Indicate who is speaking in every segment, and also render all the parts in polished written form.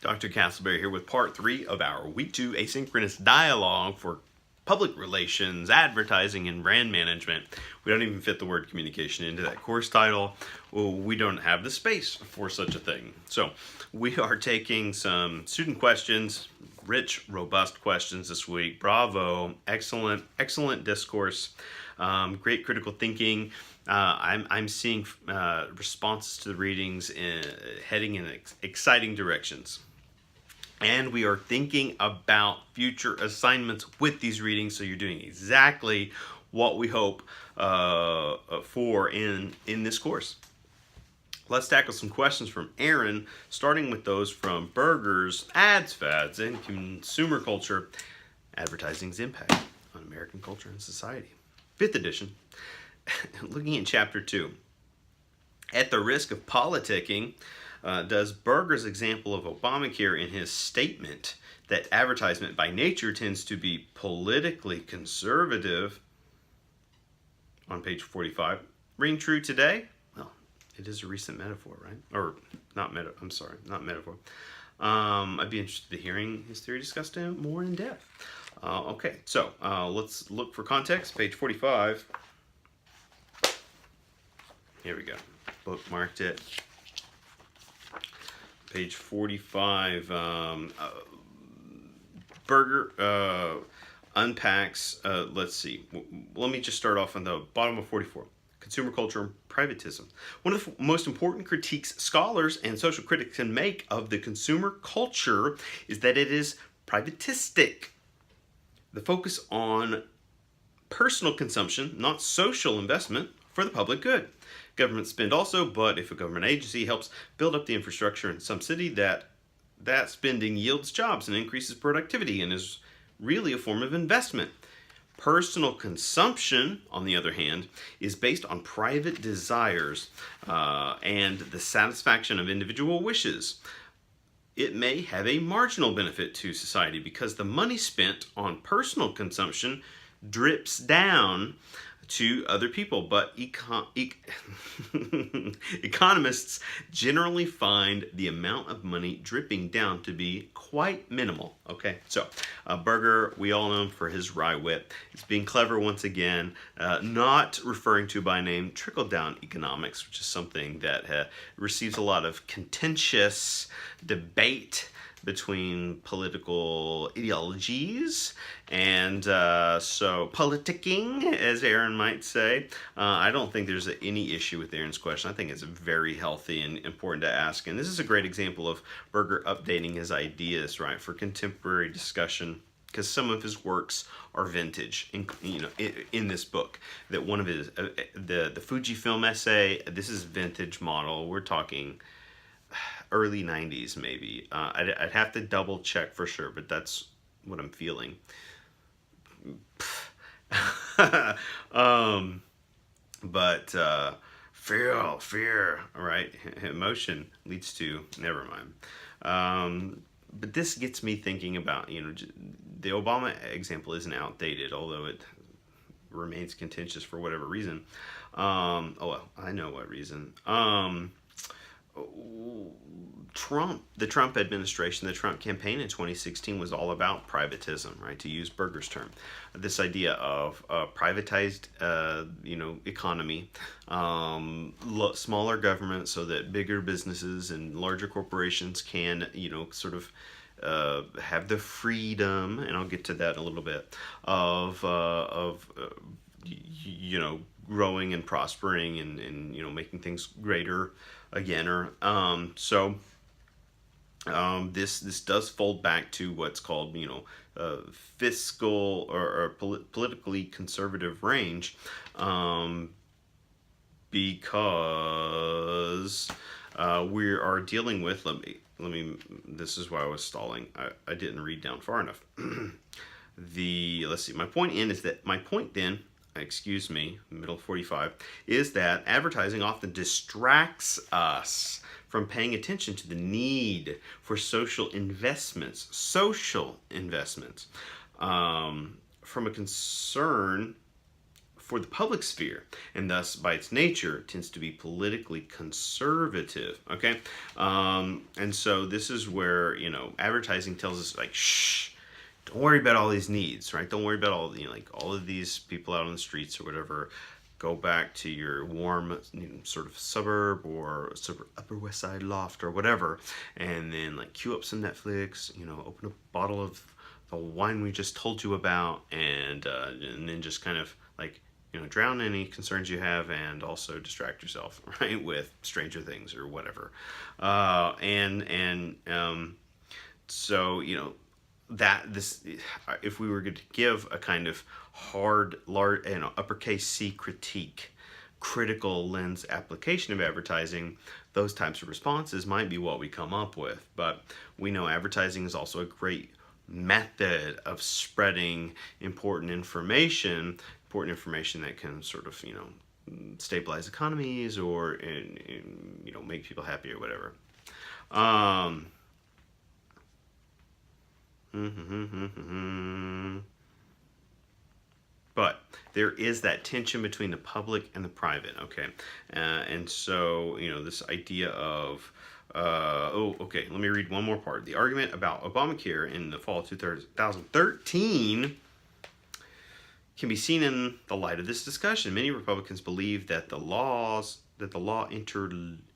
Speaker 1: Dr. Castleberry here with part 3 of our Week 2 Asynchronous Dialogue for Public Relations, Advertising, and Brand Management. We don't even fit the word communication into that course title. Well, we don't have the space for such a thing. So we are taking some student questions, rich, robust questions this week. Bravo, excellent discourse, great critical thinking. I'm seeing responses to the readings heading in exciting directions. And we are thinking about future assignments with these readings, so you're doing exactly what we hope for in this course. Let's tackle some questions from Aaron, starting with those from Burgers, Ads, Fads, and Consumer Culture, Advertising's Impact on American Culture and Society. 5th edition. Looking at Chapter 2. At the risk of politicking, does Berger's example of Obamacare in his statement that advertisement by nature tends to be politically conservative on page 45 ring true today? Well, it is a recent metaphor, right? Or not metaphor. I'd be interested in hearing his theory discussed more in depth. Okay, so let's look for context. Page 45. Here we go. Bookmarked it. Page 45. Berger unpacks, let's see. Let me just start off on the bottom of 44. Consumer culture and privatism. One of the most important critiques scholars and social critics can make of the consumer culture is that it is privatistic. The focus on personal consumption, not social investment, for the public good. Government spend also, but if a government agency helps build up the infrastructure in some city, that spending yields jobs and increases productivity and is really a form of investment. Personal consumption, on the other hand, is based on private desires and the satisfaction of individual wishes. It may have a marginal benefit to society because the money spent on personal consumption drips down to other people, but economists generally find the amount of money dripping down to be quite minimal. Okay, so Berger, we all know him for his wry wit. He's being clever once again, not referring to by name trickle-down economics, which is something that receives a lot of contentious debate between political ideologies, and so politicking, as Aaron might say. I don't think there's any issue with Aaron's question. I think it's very healthy and important to ask, and this is a great example of Berger updating his ideas, right, for contemporary discussion, because some of his works are vintage. In this book, that one of his the Fujifilm essay, this is vintage model. We're talking early 90s maybe. I'd have to double check for sure, but that's what I'm feeling. But fear, all right? Emotion leads to, never mind. But this gets me thinking about, the Obama example isn't outdated, although it remains contentious for whatever reason. Oh, well, I know what reason. The Trump administration, the Trump campaign in 2016 was all about privatism, right? To use Berger's term, this idea of privatized, economy, smaller government, so that bigger businesses and larger corporations can, sort of have the freedom, and I'll get to that in a little bit, of growing and prospering and making things greater again. This does fold back to what's called fiscal or politically conservative range, because we are dealing with, let me this is why I was stalling. I didn't read down far enough. Let's see, my point then, excuse me, middle 45, is that advertising often distracts us from paying attention to the need for social investments, from a concern for the public sphere, and thus by its nature tends to be politically conservative. Okay, and so this is where advertising tells us like, shh, don't worry about all these needs, right? Don't worry about all like all of these people out on the streets or whatever. Go back to your warm sort of suburb or Upper West Side loft or whatever, and then like queue up some Netflix, open a bottle of the wine we just told you about, and then just kind of like drown any concerns you have, and also distract yourself, right, with Stranger Things or whatever, so that this, if we were going to give a kind of hard, large, uppercase C critique, critical lens application of advertising, those types of responses might be what we come up with. But we know advertising is also a great method of spreading important information that can sort of stabilize economies or make people happy or whatever. But there is that tension between the public and the private, okay? And so, this idea of, let me read one more part. The argument about Obamacare in the fall of 2013 can be seen in the light of this discussion. Many Republicans believe that the law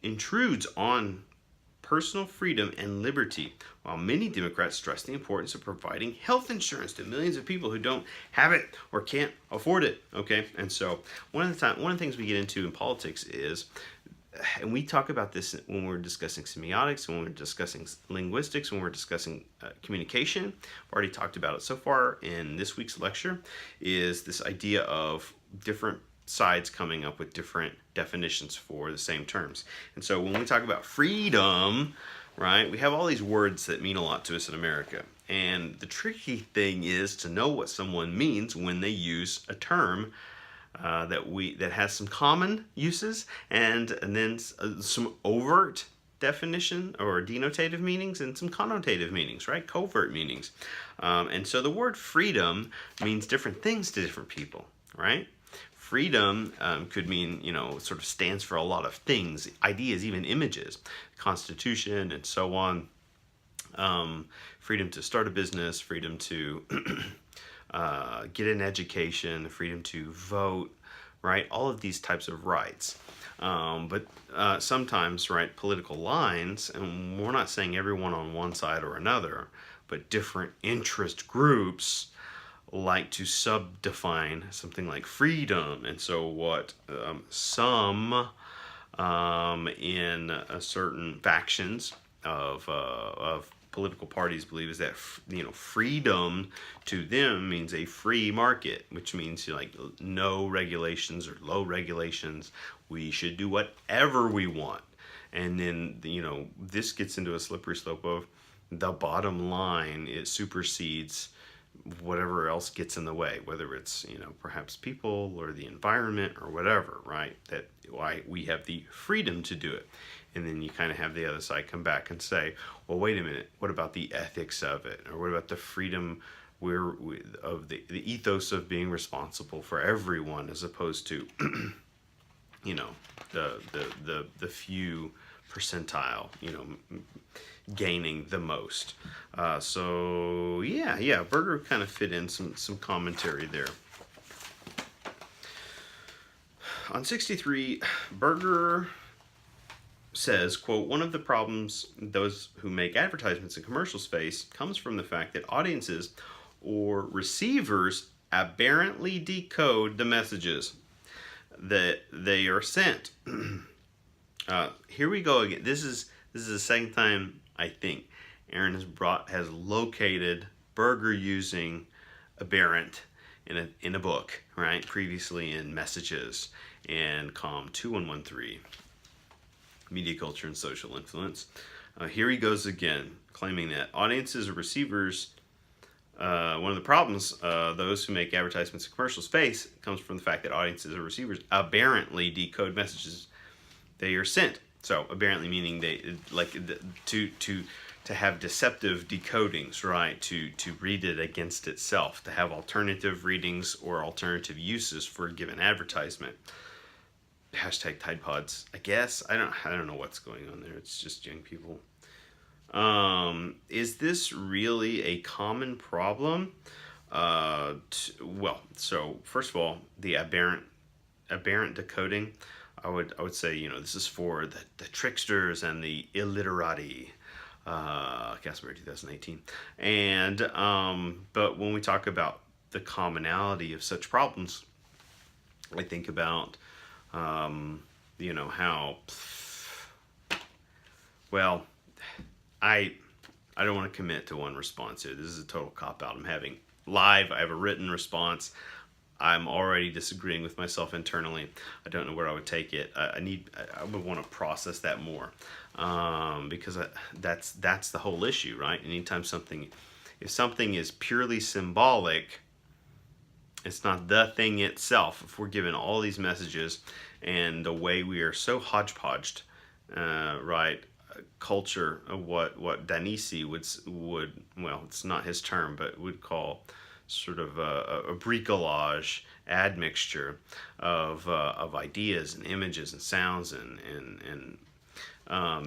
Speaker 1: intrudes on personal freedom and liberty, while many Democrats stress the importance of providing health insurance to millions of people who don't have it or can't afford it. Okay, and so one of the things we get into in politics is, and we talk about this when we're discussing semiotics, when we're discussing linguistics, when we're discussing communication. We've already talked about it so far in this week's lecture, is this idea of different sides coming up with different definitions for the same terms. And so when we talk about freedom, right, we have all these words that mean a lot to us in America. And the tricky thing is to know what someone means when they use a term that has some common uses and then some overt definition or denotative meanings and some connotative meanings, right? Covert meanings. And so the word freedom means different things to different people, right? Freedom could mean, sort of stands for a lot of things, ideas, even images, Constitution and so on. Freedom to start a business, freedom to get an education, freedom to vote, right? All of these types of rights. But sometimes, right, political lines, and we're not saying everyone on one side or another, but different interest groups like to subdefine something like freedom. And so what some in certain factions of political parties believe is that freedom to them means a free market, which means like no regulations or low regulations. We should do whatever we want. And then this gets into a slippery slope of the bottom line. It supersedes whatever else gets in the way, whether it's perhaps people or the environment or whatever, right? That why we have the freedom to do it. And then you kind of have the other side come back and say, well, wait a minute, what about the ethics of it? Or what about the freedom of the ethos of being responsible for everyone, as opposed to the few percentile, gaining the most. So yeah, Berger kind of fit in some commentary there. On 63, Berger says, quote, one of the problems those who make advertisements in commercial space comes from the fact that audiences or receivers aberrantly decode the messages that they are sent. Here we go again. This is the second time I think Aaron has located Berger using aberrant in a book, right? Previously in Messages and COM 2113, Media Culture and Social Influence. Here he goes again, claiming that audiences or receivers, one of the problems those who make advertisements in commercial space comes from the fact that audiences or receivers aberrantly decode messages they are sent. So aberrantly meaning they like to to have deceptive decodings, right? To read it against itself, to have alternative readings or alternative uses for a given advertisement. Hashtag Tide Pods. I guess I don't know what's going on there. It's just young people. Is this really a common problem? Well, so first of all, the aberrant decoding. I would say, this is for the tricksters and the illiterati. Casper 2018. And but when we talk about the commonality of such problems, I think about how, well, I don't want to commit to one response here. This is a total cop-out. I'm having live. I have a written response. I'm already disagreeing with myself internally. I don't know where I would take it. I would want to process that more, because that's the whole issue, right? Anytime if something is purely symbolic, it's not the thing itself. If we're given all these messages, and the way we are so hodgepodged, right? Culture, what Danisi would, well, it's not his term, but would call sort of a bricolage, admixture of ideas and images and sounds and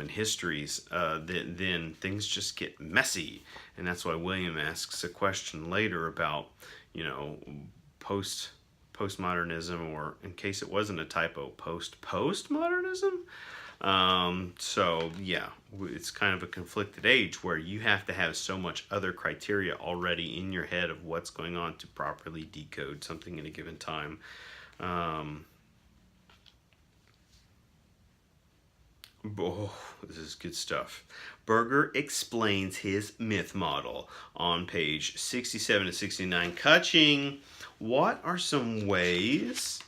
Speaker 1: histories, then things just get messy. And that's why William asks a question later about, postmodernism, or, in case it wasn't a typo, postmodernism. So yeah, it's kind of a conflicted age where you have to have so much other criteria already in your head of what's going on to properly decode something in a given time. This is good stuff. Berger explains his myth model on page 67 to 69. Kaching, what are some ways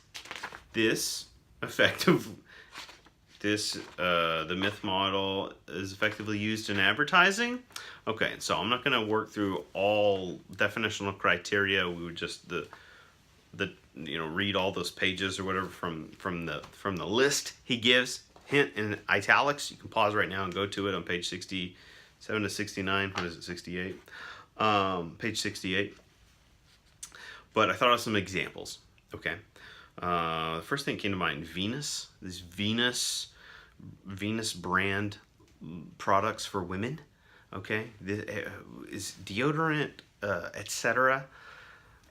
Speaker 1: the myth model is effectively used in advertising? Okay, so I'm not going to work through all definitional criteria. We would just read all those pages or whatever from the list he gives. Hint in italics. You can pause right now and go to it on page 67 to 69. What is it, 68? Page 68. But I thought of some examples. Okay. The first thing that came to mind, Venus. These Venus brand products for women. Okay. Is deodorant, etc.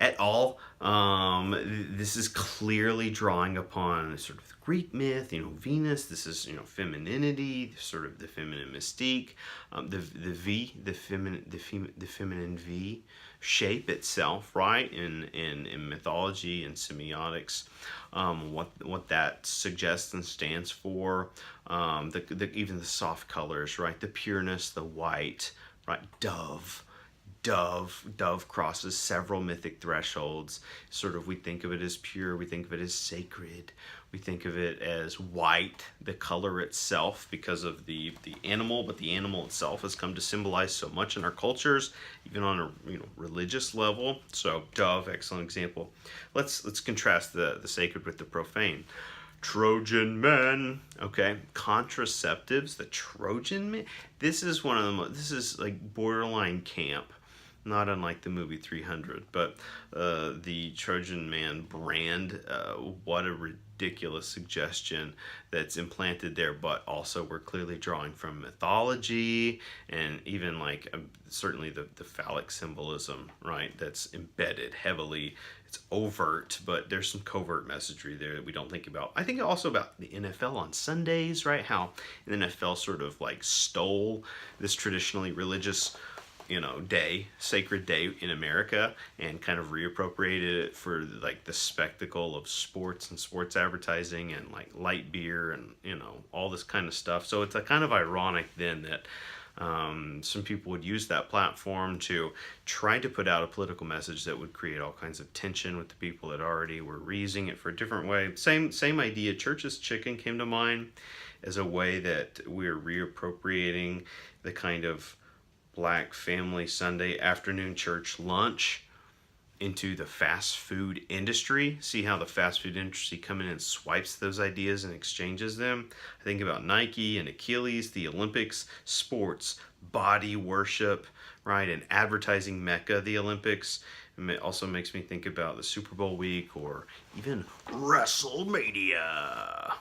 Speaker 1: et al. This is clearly drawing upon sort of the Greek myth, Venus. This is, femininity, sort of the feminine mystique, the feminine V shape itself, right? In mythology and semiotics, what that suggests and stands for, even the soft colors, right? The pureness, the white, right? Dove crosses several mythic thresholds. Sort of, we think of it as pure, we think of it as sacred, we think of it as white, the color itself, because of the animal, but the animal itself has come to symbolize so much in our cultures, even on a religious level. So dove, excellent example. Let's contrast the sacred with the profane. Trojan men, okay, contraceptives, the Trojan men. This is one of the this is like borderline camp. Not unlike the movie 300, but the Trojan Man brand, what a ridiculous suggestion that's implanted there, but also we're clearly drawing from mythology and even certainly the phallic symbolism, right, that's embedded heavily. It's overt, but there's some covert messagery there that we don't think about. I think also about the NFL on Sundays, right, how the NFL sort of stole this traditionally religious sacred day in America and kind of reappropriated it for the spectacle of sports and sports advertising and light beer and all this kind of stuff. So it's kind of ironic then that some people would use that platform to try to put out a political message that would create all kinds of tension with the people that already were using it for a different way. Same idea. Church's Chicken came to mind as a way that we're reappropriating the kind of Black family Sunday afternoon church lunch into the fast food industry. See how the fast food industry come in and swipes those ideas and exchanges them. I think about Nike and Achilles, the Olympics, sports, body worship, right? An advertising mecca, the Olympics. It also makes me think about the Super Bowl week or even WrestleMania.